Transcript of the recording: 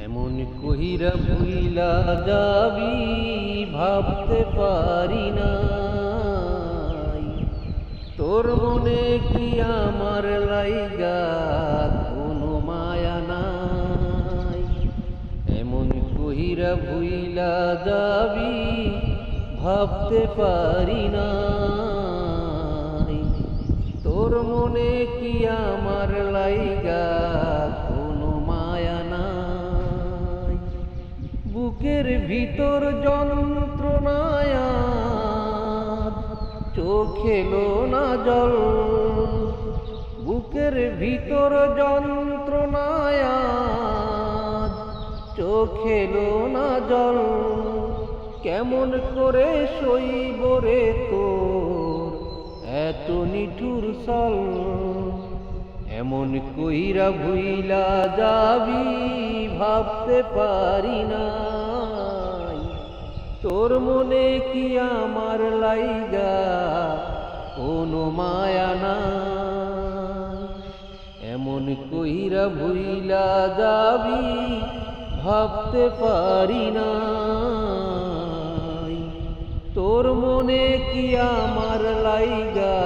এমন কহিরা ভুইলা যাবি ভাবতে পারি নাই। তোর মনে কি আমার লাইগা কোনো মায়া নাই। এমন কহিরা ভুইলা যাবি ভাবতে পারি নাই। তোর মনে কি আমার লাইগা কোনো মায়া নাই। বুকের ভিতর যন্ত্রণায় চোখে লো না জল। বুকের ভিতর যন্ত্রণায় চোখে লো না জল। কেমন করে সইব রে তোর এত নিঠুর সল। এমন কইরা ভুইলা যাবি ভাবতে পারি নাই। তোর মনে কি আমার লাইগা কোনো মায়া নাই। এমন কইরা ভুইলা যাবি ভাবতে পারি নাই। তোর মনে কি আমার লাইগা